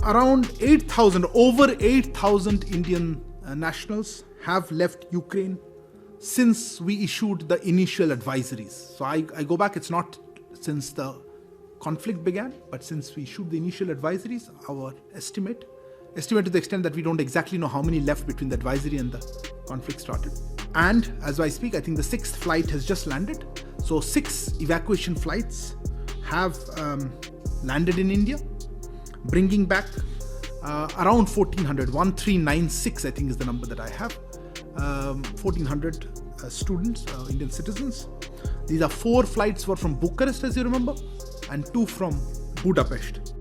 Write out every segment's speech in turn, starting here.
Around 8,000, over 8,000 Indian nationals have left Ukraine since we issued the initial advisories. So I go back, it's not since the conflict began, but since we issued the initial advisories, our estimate to the extent that we don't exactly know how many left between the advisory and the conflict started. And as I speak, I think the 6th flight has just landed. So 6 evacuation flights have landed in India, bringing back around 1,396, I think is the number that I have, 1,400 students, Indian citizens. These are 4 flights were from Bucharest, as you remember, and 2 from Budapest.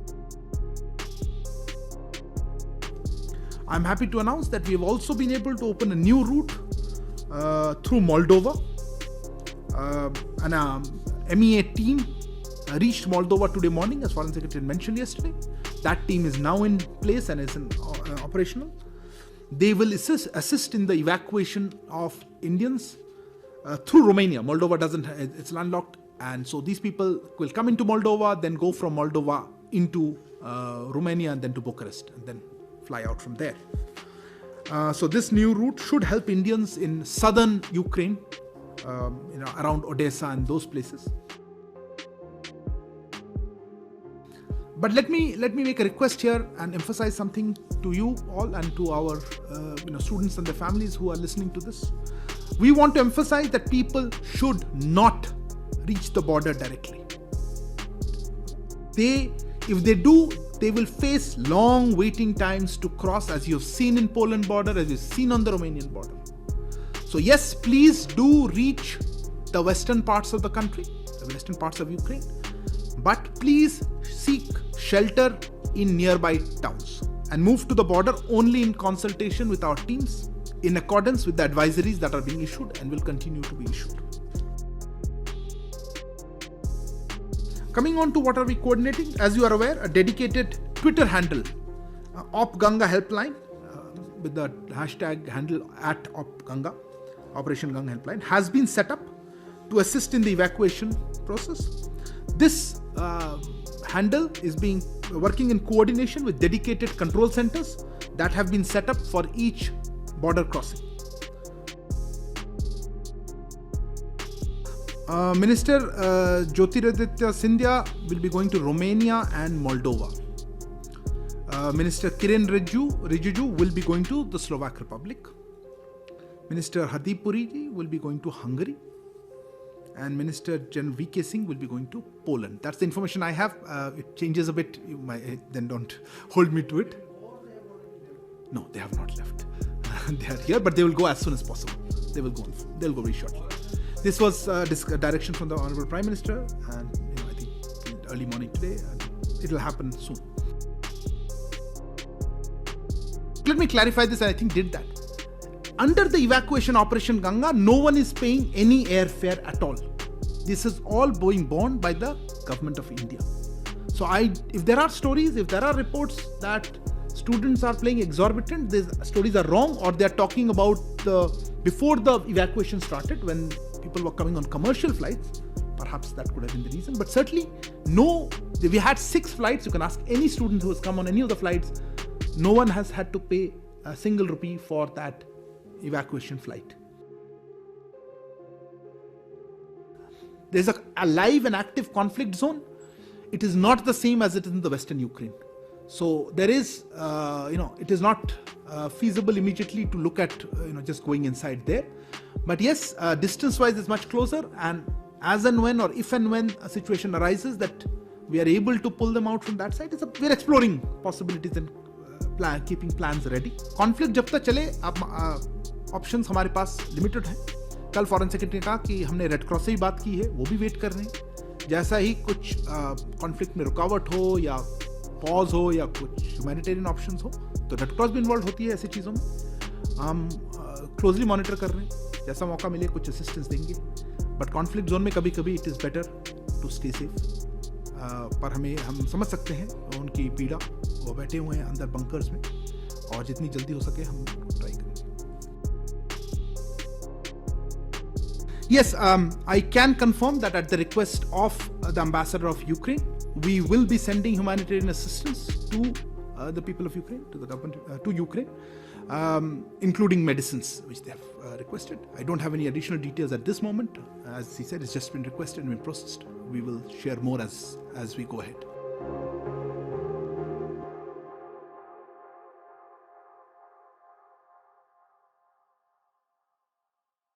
I'm happy to announce that we have also been able to open a new route through Moldova. An MEA team reached Moldova today morning, as Foreign Secretary mentioned yesterday. That team is now in place and is operational. They will assist in the evacuation of Indians through Romania. Moldova it's landlocked, and so these people will come into Moldova, then go from Moldova into Romania and then to Bucharest, and then fly out from there. So this new route should help Indians in southern Ukraine, around Odessa and those places. But let me make a request here and emphasize something to you all and to our students and their families who are listening to this. We want to emphasize that people should not reach the border directly. If they do, they will face long waiting times to cross, as you've seen in Poland border, as you've seen on the Romanian border. So yes, please do reach the western parts of the country, the western parts of Ukraine, but please seek shelter in nearby towns and move to the border only in consultation with our teams in accordance with the advisories that are being issued and will continue to be issued. Coming on to what are we coordinating, as you are aware, a dedicated Twitter handle, Ganga helpline, with the hashtag handle @OpGanga, Operation Ganga helpline, has been set up to assist in the evacuation process. This handle is working in coordination with dedicated control centers that have been set up for each border crossing. Minister Jyotiraditya Scindia will be going to Romania and Moldova. Minister Kiren Rijiju will be going to the Slovak Republic. Minister Hardeep Puri will be going to Hungary. And Minister Gen V.K. Singh will be going to Poland. That's the information I have. It changes a bit. Then don't hold me to it. No, they have not left. They are here, but they will go as soon as possible. They'll go very shortly. This was direction from the Honorable Prime Minister, and I think early morning today, and it will happen soon. Let me clarify this, and I think did that. Under the evacuation Operation Ganga, no one is paying any airfare at all. This is all being borne by the government of India. So if there are stories, if there are reports that students are paying exorbitant, these stories are wrong, or they are talking about before the evacuation started, when people were coming on commercial flights, perhaps that could have been the reason. But certainly, no, we had 6 flights. You can ask any student who has come on any of the flights. No one has had to pay a single rupee for that evacuation flight. There's a live and active conflict zone. It is not the same as it is in the Western Ukraine. So there is, it is not feasible immediately to look at, just going inside there. But yes, distance-wise is much closer, and as and when, or if and when a situation arises that we are able to pull them out from that side, we're exploring possibilities and keeping plans ready. Conflict जब तक चले, options हमारे पास limited हैं. कल foreign secretary ने कहा कि हमने रेड क्रॉस से ही बात की है, वो भी वेट कर रहे हैं. जैसा ही कुछ कॉन्फ्लिक्ट में रुकावट हो या पॉज हो या कुछ ह्यूमैनिटेरियन ऑप्शंस हो, तो रेड क्रॉस भी इन्वॉल्व होती है ऐसी चीज़ों में. हम क्लोजली मॉनिटर कर रहे हैं, जैसा मौका मिले कुछ असिस्टेंस देंगे. बट कॉन्फ्लिक्ट जोन में कभी कभी it is better to stay safe. पर हम समझ सकते हैं उनकी पीड़ा, वो बैठे हुए हैं अंदर बंकर्स में, और जितनी जल्दी हो सके हम ट्राई करेंगे. Yes, I can confirm that at the request of the ambassador of Ukraine, we will be sending humanitarian assistance to the people of Ukraine, to the government, to Ukraine, including medicines, which they have requested. I don't have any additional details at this moment. As he said, it's just been requested and been processed. We will share more as we go ahead.